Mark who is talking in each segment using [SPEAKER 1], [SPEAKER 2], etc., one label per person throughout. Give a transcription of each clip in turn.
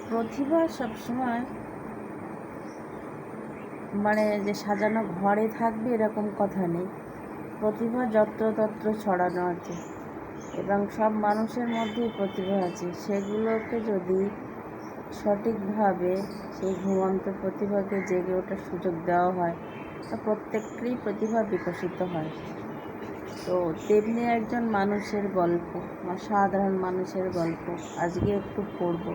[SPEAKER 1] প্রতিভা সবসময় যে সাজানো ঘরে থাকবে এরকম কথা নেই। প্রতিভা যত্রতত্র ছড়ানো আছে এবং সব মানুষের মধ্যেই প্রতিভা আছে। সেগুলোকে যদি সঠিকভাবে সেই ঘুমন্ত প্রতিভাকে জেগে ওঠার সুযোগ দেওয়া হয় তা প্রত্যেকেরই প্রতিভা বিকশিত হয়। তো তেমনি একজন মানুষের গল্প, সাধারণ মানুষের গল্প আজকে একটু পড়ব।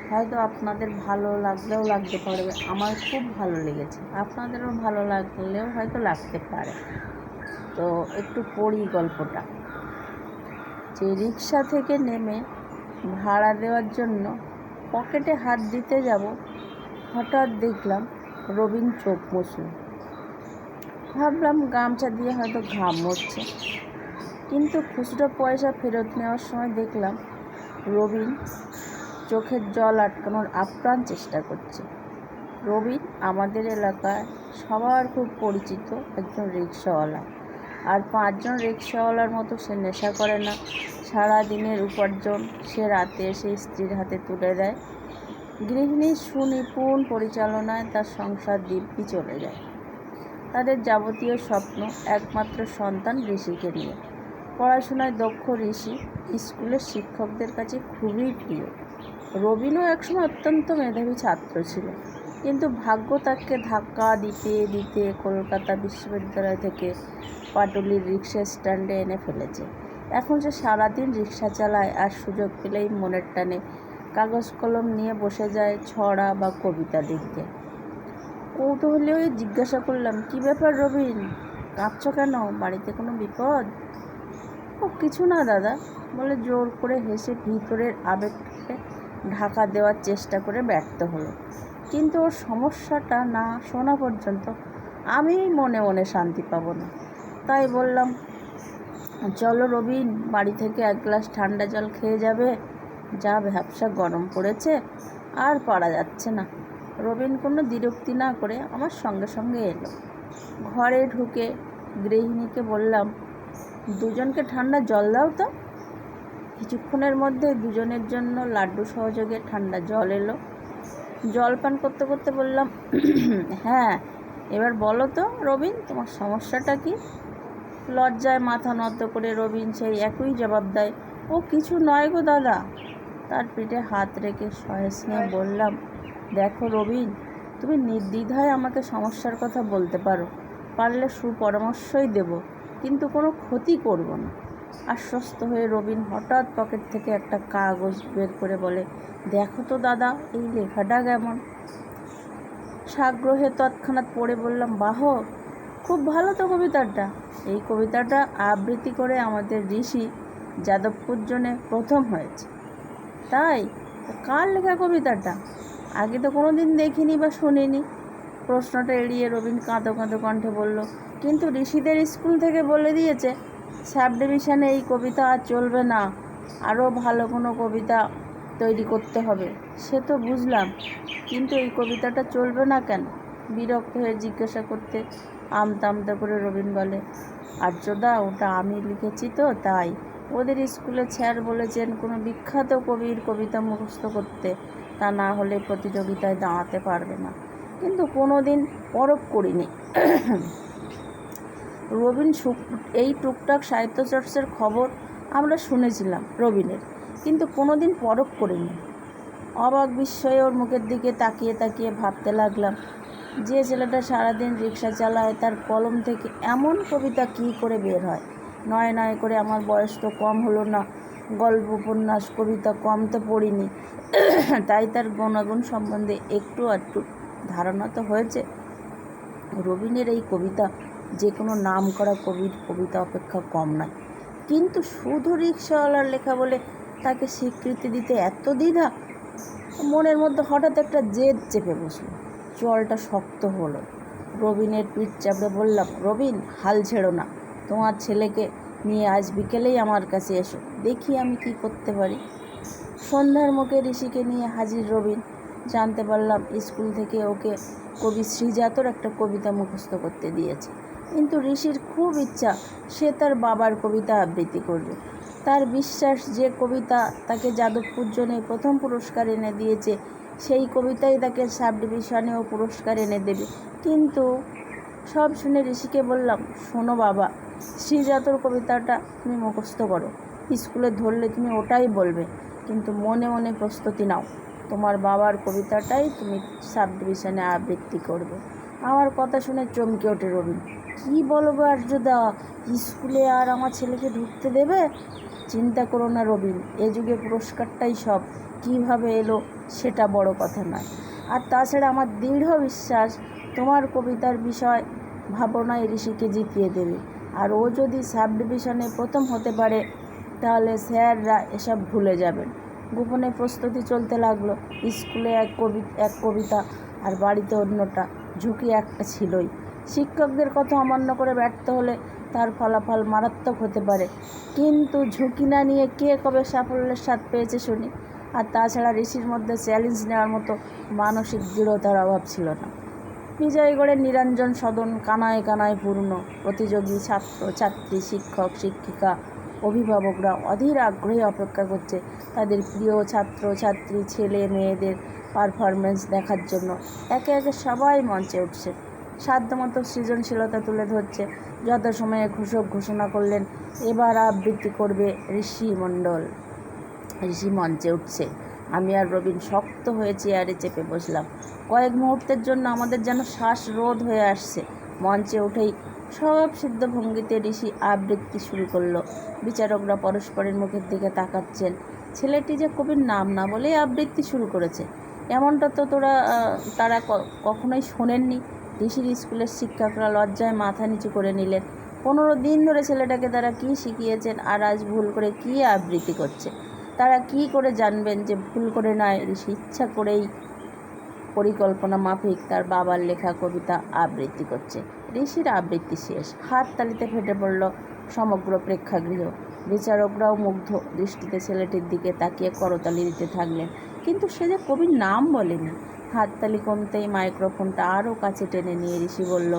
[SPEAKER 1] হয়তো আপনাদের ভালো লাগলেও লাগতে পারবে, আমার খুব ভালো লেগেছে, আপনাদেরও ভালো লাগলেও হয়তো লাগতে পারে। তো একটু পড়ি গল্পটা। যে রিক্সা থেকে নেমে ভাড়া দেওয়ার জন্য পকেটে হাত দিতে যাব, হঠাৎ দেখলাম রবিন চোখ মুছল। ভাবলাম গামছা দিয়ে হয়তো ঘাম মুছছে, কিন্তু খুচরো পয়সা ফেরত নেওয়ার সময় দেখলাম রবিন চোখের জল আটকানোর আপ্রাণ চেষ্টা করছে। রবিন আমাদের এলাকায় সবার খুব পরিচিত একজন রিক্সাওয়ালা। আর 5 জন রিক্সাওয়ালার মতো সে নেশা করে না। সারাদিনের উপার্জন সে রাতে এসে স্ত্রীর হাতে তুলে দেয়। গৃহিণীর সুনিপুণ পরিচালনায় তার সংসার দিব্যি চলে যায়। তাদের যাবতীয় স্বপ্ন একমাত্র সন্তান ঋষিকে নিয়ে। পড়াশোনায় দক্ষ ঋষি স্কুলের শিক্ষকদের কাছে খুবই প্রিয়। রবিনও একসময় অত্যন্ত মেধাবী ছাত্র ছিল, কিন্তু ভাগ্য তাকে ধাক্কা দিতে দিতে কলকাতা বিশ্ববিদ্যালয় থেকে পাটুলির রিক্সা স্ট্যান্ডে এনে ফেলেছে। এখন সে সারাদিন রিক্সা চালায়, আর সুযোগ পেলেই মনের টানে কাগজ কলম নিয়ে বসে যায় ছড়া বা কবিতা লিখতে। কৌতূহলী হয়ে জিজ্ঞাসা করলাম, কী ব্যাপার রবিন, কাঁদছ কেন? বাড়িতে কোনো বিপদ? ও কিছু না দাদা বলে জোর করে হেসে ভিতরের আবেগকে ঢাকা দেওয়ার চেষ্টা করে ব্যর্থ হলো। কিন্তু ওর সমস্যাটা না শোনা পর্যন্ত আমি মনে মনে শান্তি পাবো না। তাই বললাম, চলো রবিন, বাড়ি থেকে 1 গ্লাস ঠান্ডা জল খেয়ে যাবে, যা ভ্যাপসা গরম পড়েছে, আর পারা যাচ্ছে না। রবিন কোনো দ্বিরুক্তি না করে আমার সঙ্গে সঙ্গে এলো। ঘরে ঢুকে গৃহিণীকে বললাম, 2 জনকে ঠান্ডা জল দাও তো। কিছুক্ষণের মধ্যে 2 জনের জন্য লাড্ডু সহযোগে ঠান্ডা জল এলো। জল পান করতে করতে বললাম, হ্যাঁ এবার বলো তো রবিন, তোমার সমস্যাটা কি? লজ্জায় মাথা নত করে রবিন সেই একই জবাব দেয়, ও কিছু নয় গো দাদা। তার পিঠে হাত রেখে সহেস নিয়ে বললাম, দেখো রবিন, তুমি নির্দ্বিধায় আমাকে সমস্যার কথা বলতে পারো, পারলে সুপরামর্শই দেব, কিন্তু কোনো ক্ষতি করব না। আশ্বস্ত হয়ে রবিন হঠাৎ পকেট থেকে একটা কাগজ বের করে বলে, দেখো তো দাদা, এই লেখাটা কেমন? সাগ্রহে তৎক্ষণাৎ পড়ে বললাম, বাহ, খুব ভালো তো কবিতাটা। এই কবিতাটা আবৃত্তি করে আমাদের ঋষি যাদবপুর জনে প্রথম হয়েছে। তাই? কার লেখা কবিতাটা? আগে তো কোনো দিন দেখিনি বা শুনিনি। প্রশ্নটা এড়িয়ে রবিন কাঁদো কাঁদো কণ্ঠে বলল, কিন্তু ঋষিদের স্কুল থেকে বলে দিয়েছে সাব ডিভিশনে এই কবিতা আর চলবে না, আরও ভালো কোনো কবিতা তৈরি করতে হবে। সে তো বুঝলাম, কিন্তু এই কবিতাটা চলবে না কেন? বিরক্ত হয়ে জিজ্ঞাসা করতে আমতা আমতা করে রবিন বলে, আর্যদা, ওটা আমি লিখেছি তো তাই। ওদের স্কুলে স্যার বলেছেন কোনো বিখ্যাত কবির কবিতা মুখস্থ করতে, তা না হলে প্রতিযোগিতায় দাঁড়াতে পারবে না। কিন্তু কোনো দিন পরখ করিনি। রবিন এই টুকটাক সাহিত্যচর্চার খবর আমরা শুনেছিলাম রবিনের, কিন্তু কোনো দিন পরখ করিনি। অবাক বিস্ময়ে ওর মুখের দিকে তাকিয়ে তাকিয়ে ভাবতে লাগলাম, যে ছেলেটা সারাদিন রিক্সা চালায় তার কলম থেকে এমন কবিতা কী করে বের হয়? নয় নয় করে আমার বয়স তো কম হলো না, গল্প উপন্যাস কবিতা কম তো পড়িনি, তাই তার গুণাগুণ সম্বন্ধে একটু আধটু ধারণা তো হয়েছে। রবিনের এই কবিতা যে কোনো নাম করা কবির কবিতা অপেক্ষা কম নয়, কিন্তু শুধু রিক্সাওয়ালার লেখা বলে তাকে স্বীকৃতি দিতে এত দ্বিধা। মনের মধ্যে হঠাৎ একটা জেদ চেপে বসলো। জলটা শক্ত হলো। রবিনের পিঠ চাপড়ে বললাম, রবিন, হাল ছেড়ো না, তোমার ছেলেকে নিয়ে আজ বিকেলেই আমার কাছে এসো, দেখি আমি কি করতে পারি। সন্ধ্যার মুখে ঋষিকে নিয়ে হাজির রবিন। জানতে পারলাম স্কুল থেকে ওকে কবি শ্রীজাতর একটা কবিতা মুখস্থ করতে দিয়েছে, কিন্তু ঋষির খুব ইচ্ছা সে তার বাবার কবিতা আবৃত্তি করবে। তার বিশ্বাস যে কবিতা তাকে যাদবপুর জোনে প্রথম পুরস্কার এনে দিয়েছে, সেই কবিতাই তাকে সাব ডিভিশনেও পুরস্কার এনে দেবে। কিন্তু সব শুনে ঋষিকে বললাম, শোনো বাবা, শ্রীজাতর কবিতাটা তুমি মুখস্থ করো, স্কুলে ধরলে তুমি ওটাই বলবে, কিন্তু মনে মনে প্রস্তুতি নাও, তোমার বাবার কবিতাটাই তুমি সাব ডিভিশনে আবৃত্তি করবে। আমার কথা শুনে চমকে ওঠে রবিন। কী বলবো আর্যদা, স্কুলে আর আমার ছেলেকে ঢুকতে দেবে? চিন্তা করো না রবিন, এ যুগে পুরস্কারটাই সব, কীভাবে এলো সেটা বড় কথা নয়। আর তাছাড়া আমার দৃঢ় বিশ্বাস তোমার কবিতার বিষয় ভাবনায় ঋষিকে জিতিয়ে দেবে। আর ও যদি সাব ডিভিশনে প্রথম হতে পারে তাহলে স্যাররা এসব ভুলে যাবেন। গোপনে প্রস্তুতি চলতে লাগলো। স্কুলে এক কবিতা আর বাড়িতে অন্যটা, ঝুঁকি একটা ছিলই। শিক্ষকদের কথা অমান্য করে ব্যর্থ হলে তার ফলাফল মারাত্মক হতে পারে, কিন্তু ঝুঁকি না নিয়ে কে কবে সাফল্যের স্বাদ পেয়েছে শুনি। আর তাছাড়া ঋষির মধ্যে চ্যালেঞ্জ নেওয়ার মতো মানসিক দৃঢ়তার অভাব ছিল না। বিজয়গড়ের নিরঞ্জন সদন কানায় কানায় পূর্ণ। প্রতিযোগী ছাত্র ছাত্রী, শিক্ষক শিক্ষিকা, অভিভাবকরা অধীর আগ্রহে অপেক্ষা করছে তাদের প্রিয় ছাত্র ছাত্রী, ছেলে মেয়েদের পারফরমেন্স দেখার জন্য। একে একে সবাই মঞ্চে উঠছে, সাধ্যমতো সৃজনশীলতা তুলে ধরছে। যথাসময়ে ঘোষক ঘোষণা করলেন, এবার আবৃত্তি করবে ঋষি মণ্ডল। ঋষি মঞ্চে উঠছে। আমি আর রবিন শক্ত হয়ে চেয়ারে চেপে বসলাম। কয়েক মুহূর্তের জন্য আমাদের যেন শ্বাসরোধ হয়ে আসছে। মঞ্চে উঠেই সব সিদ্ধ ভঙ্গিতে ঋষি আবৃত্তি শুরু করলো। বিচারকরা পরস্পরের মুখের দিকে তাকাচ্ছেন। ছেলেটি যে কবির নাম না বলেই আবৃত্তি শুরু করেছে, এমনটা তো তারা কখনোই শোনেননি। ঋষির স্কুলের শিক্ষকরা লজ্জায় মাথা নিচু করে নিলেন। 15 দিন ধরে ছেলেটাকে তারা কী শিখিয়েছেন, আর আজ ভুল করে কী আবৃত্তি করছে। তারা কি করে জানবেন যে ভুল করে নয়, ঋষি ইচ্ছা করেই পরিকল্পনা মাফিক তার বাবার লেখা কবিতা আবৃত্তি করছে। ঋষির আবৃত্তি শেষ। হাততালিতে ফেটে পড়ল সমগ্র প্রেক্ষাগৃহ। বিচারকরাও মুগ্ধ দৃষ্টিতে ছেলেটির দিকে তাকিয়ে করতালি দিতে থাকলেন, কিন্তু সে যে কবির নাম বলেনি। হাততালি কমতেই মাইক্রোফোনটা আরও কাছে টেনে নিয়ে ঋষি বলল,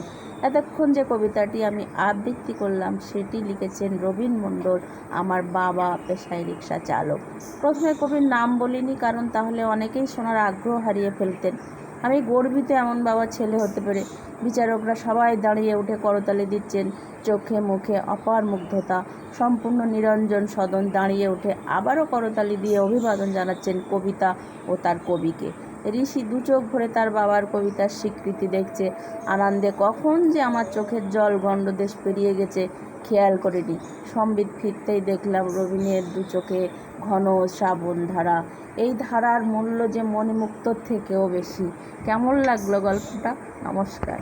[SPEAKER 1] এতক্ষণ যে কবিতাটি আমি আবৃত্তি করলাম সেটি লিখেছেন রবিন মণ্ডল, আমার বাবা পেশায় রিক্সা চালক। প্রথমে কবির নাম বলিনি, কারণ তাহলে অনেকেই শোনার আগ্রহ হারিয়ে ফেলতেন। আমি গর্বিত এমন বাবার ছেলে হতে পেরে। বিচারকরা সবাই দাঁড়িয়ে উঠে করতালি দিচ্ছেন, চোখে মুখে অপার মুগ্ধতা। সম্পূর্ণ নিরঞ্জন সদন দাঁড়িয়ে উঠে আবারও করতালি দিয়ে অভিবাদন জানাচ্ছেন কবিতা ও তার কবিকে। ঋষি দু চোখ ভরে তার বাবার কবিতার স্বীকৃতি দেখছে। আনন্দে কখন যে আমার চোখের জল গণ্ডদেশ পেরিয়ে গেছে খেয়াল করিনি। সম্বিত ফিরতেই দেখলাম রবিনের দু চোখে ঘন শ্রাবণ ধারা। এই ধারার মূল্য যে মণিমুক্তর থেকেও বেশি। কেমন লাগলো গল্পটা? নমস্কার।